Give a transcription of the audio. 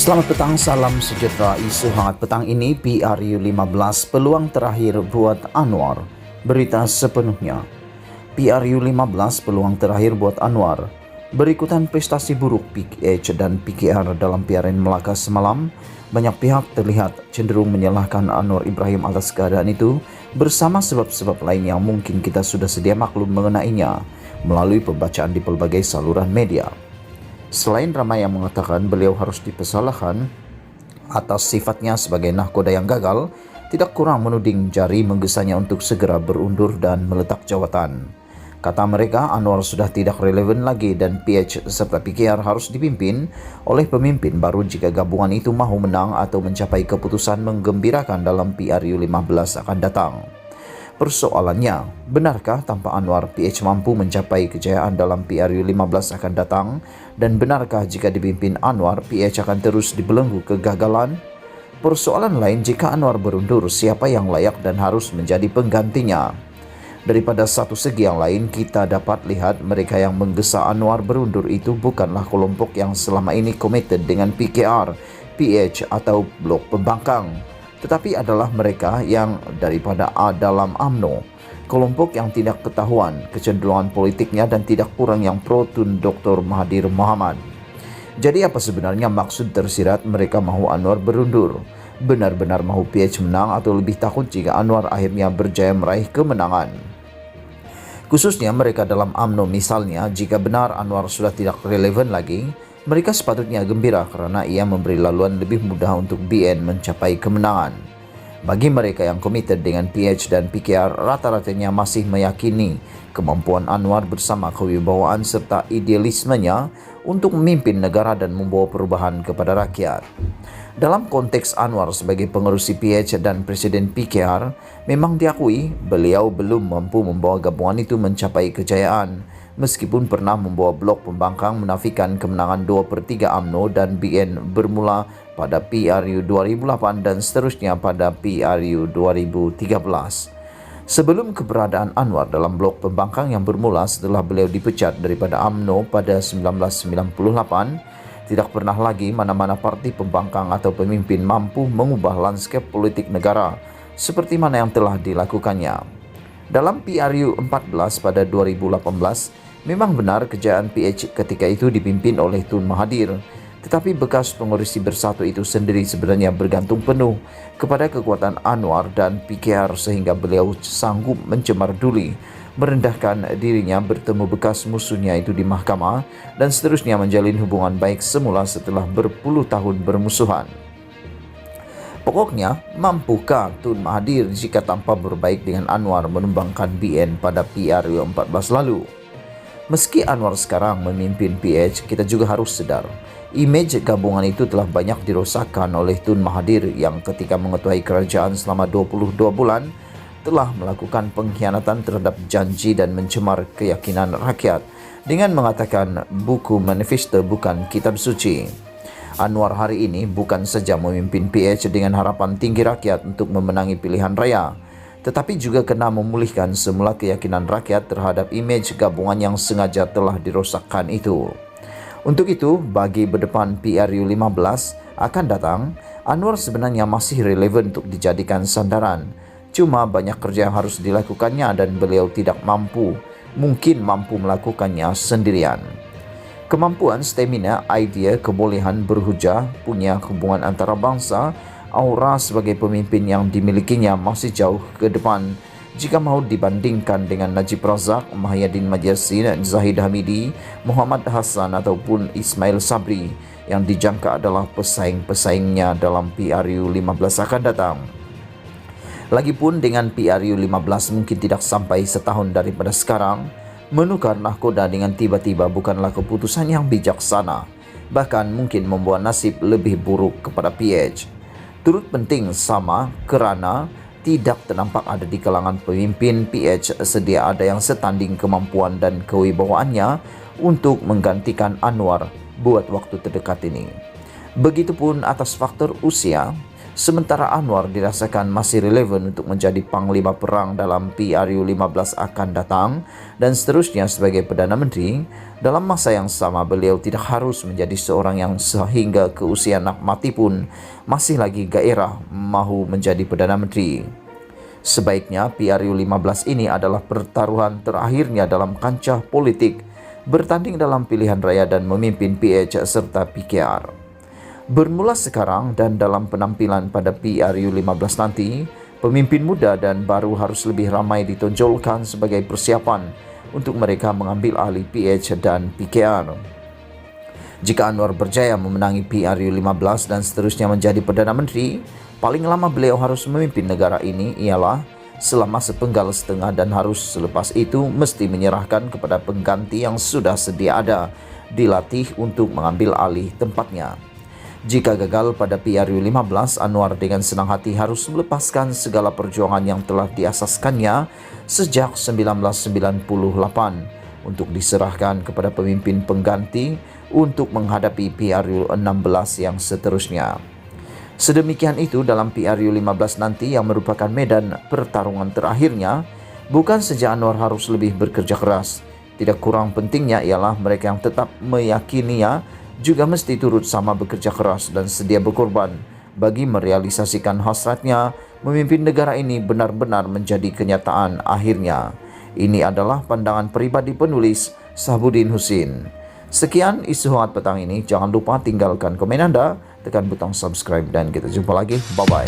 Selamat petang, salam sejahtera. Isu hangat petang ini, PRU 15 peluang terakhir buat Anwar. Berita sepenuhnya. PRU 15 peluang terakhir buat Anwar. Berikutan prestasi buruk PH dan PKR dalam PRN Melaka semalam, banyak pihak terlihat cenderung menyalahkan Anwar Ibrahim atas keadaan itu bersama sebab-sebab lain yang mungkin kita sudah sedia maklum mengenainya melalui pembacaan di pelbagai saluran media. Selain ramai yang mengatakan beliau harus dipersalahkan atas sifatnya sebagai nahkoda yang gagal, tidak kurang menuding jari menggesanya untuk segera berundur dan meletak jawatan. Kata mereka, Anwar sudah tidak relevan lagi dan PH serta PKR harus dipimpin oleh pemimpin baru jika gabungan itu mahu menang atau mencapai keputusan menggembirakan dalam PRU 15 akan datang. Persoalannya, benarkah tanpa Anwar PH mampu mencapai kejayaan dalam PRU 15 akan datang? Dan benarkah jika dipimpin Anwar PH akan terus dibelenggu kegagalan? Persoalan lain, jika Anwar berundur, siapa yang layak dan harus menjadi penggantinya? Daripada satu segi yang lain, kita dapat lihat mereka yang menggesa Anwar berundur itu bukanlah kelompok yang selama ini committed dengan PKR, PH atau blok pembangkang, tetapi adalah mereka yang daripada dalam UMNO, kelompok yang tidak ketahuan kecenderungan politiknya dan tidak kurang yang pro Tun Dr. Mahathir Mohamad. Jadi apa sebenarnya maksud tersirat mereka mahu Anwar berundur? Benar-benar mahu PH menang atau lebih takut jika Anwar akhirnya berjaya meraih kemenangan? Khususnya mereka dalam UMNO misalnya, jika benar Anwar sudah tidak relevan lagi, mereka sepatutnya gembira karena ia memberi laluan lebih mudah untuk BN mencapai kemenangan. Bagi mereka yang komited dengan PH dan PKR, rata-ratanya masih meyakini kemampuan Anwar bersama kewibawaan serta idealismenya untuk memimpin negara dan membawa perubahan kepada rakyat. Dalam konteks Anwar sebagai pengerusi PH dan Presiden PKR, memang diakui beliau belum mampu membawa gabungan itu mencapai kejayaan, meskipun pernah membawa blok pembangkang menafikan kemenangan 2/3 UMNO dan BN bermula pada PRU 2008 dan seterusnya pada PRU 2013. Sebelum keberadaan Anwar dalam blok pembangkang yang bermula setelah beliau dipecat daripada UMNO pada 1998, tidak pernah lagi mana-mana parti pembangkang atau pemimpin mampu mengubah lanskap politik negara seperti mana yang telah dilakukannya. Dalam PRU 14 pada 2018, memang benar kejayaan PH ketika itu dipimpin oleh Tun Mahathir, tetapi bekas pengurusi bersatu itu sendiri sebenarnya bergantung penuh kepada kekuatan Anwar dan PKR sehingga beliau sanggup mencemar duli, merendahkan dirinya, bertemu bekas musuhnya itu di mahkamah, dan seterusnya menjalin hubungan baik semula setelah berpuluh tahun bermusuhan. Pokoknya, mampukah Tun Mahathir jika tanpa berbaik dengan Anwar menumbangkan BN pada PRU 14 lalu? Meski Anwar sekarang memimpin PH, kita juga harus sadar, imej gabungan itu telah banyak dirosakkan oleh Tun Mahathir yang ketika mengetuai kerajaan selama 22 bulan, telah melakukan pengkhianatan terhadap janji dan mencemar keyakinan rakyat dengan mengatakan buku manifesto bukan kitab suci. Anwar hari ini bukan saja memimpin PH dengan harapan tinggi rakyat untuk memenangi pilihan raya, tetapi juga kena memulihkan semula keyakinan rakyat terhadap imej gabungan yang sengaja telah dirosakkan itu. Untuk itu, bagi berdepan PRU 15 akan datang, Anwar sebenarnya masih relevan untuk dijadikan sandaran. Cuma banyak kerja yang harus dilakukannya dan beliau tidak mungkin mampu melakukannya sendirian. Kemampuan, stamina, idea, kebolehan berhujah, punya hubungan antara bangsa, aura sebagai pemimpin yang dimilikinya masih jauh ke depan jika mahu dibandingkan dengan Najib Razak, Mahyadin Majarsi, Zahid Hamidi, Muhammad Hassan ataupun Ismail Sabri yang dijangka adalah pesaing-pesaingnya dalam PRU 15 akan datang. Lagipun dengan PRU 15 mungkin tidak sampai setahun daripada sekarang, menukar nahkoda dengan tiba-tiba bukanlah keputusan yang bijaksana, bahkan mungkin membawa nasib lebih buruk kepada PH. Turut penting sama kerana tidak ternampak ada di kalangan pemimpin PH sedia ada yang setanding kemampuan dan kewibawaannya untuk menggantikan Anwar buat waktu terdekat ini. Begitupun atas faktor usia, Sementara Anwar dirasakan masih relevan untuk menjadi panglima perang dalam PRU 15 akan datang dan seterusnya sebagai Perdana Menteri. Dalam masa yang sama beliau tidak harus menjadi seorang yang sehingga ke usia nak mati pun masih lagi gairah mahu menjadi Perdana Menteri. Sebaiknya PRU 15 ini adalah pertaruhan terakhirnya dalam kancah politik, bertanding dalam pilihan raya dan memimpin PH serta PKR. Bermula sekarang dan dalam penampilan pada PRU 15 nanti, pemimpin muda dan baru harus lebih ramai ditonjolkan sebagai persiapan untuk mereka mengambil alih PH dan PKR. Jika Anwar berjaya memenangi PRU 15 dan seterusnya menjadi Perdana Menteri, paling lama beliau harus memimpin negara ini ialah selama sepenggal setengah dan harus selepas itu mesti menyerahkan kepada pengganti yang sudah sedia ada, dilatih untuk mengambil alih tempatnya. Jika gagal pada PRU 15, Anwar dengan senang hati harus melepaskan segala perjuangan yang telah diasaskannya sejak 1998 untuk diserahkan kepada pemimpin pengganti untuk menghadapi PRU 16 yang seterusnya. Sedemikian itu dalam PRU 15 nanti yang merupakan medan pertarungan terakhirnya, bukan saja Anwar harus lebih bekerja keras, tidak kurang pentingnya ialah mereka yang tetap meyakininya juga mesti turut sama bekerja keras dan sedia berkorban bagi merealisasikan hasratnya memimpin negara ini benar-benar menjadi kenyataan akhirnya. Ini adalah pandangan pribadi penulis Sahbudin Husin. Sekian isu hangat petang ini. Jangan lupa tinggalkan komen Anda, tekan butang subscribe dan kita jumpa lagi. Bye-bye.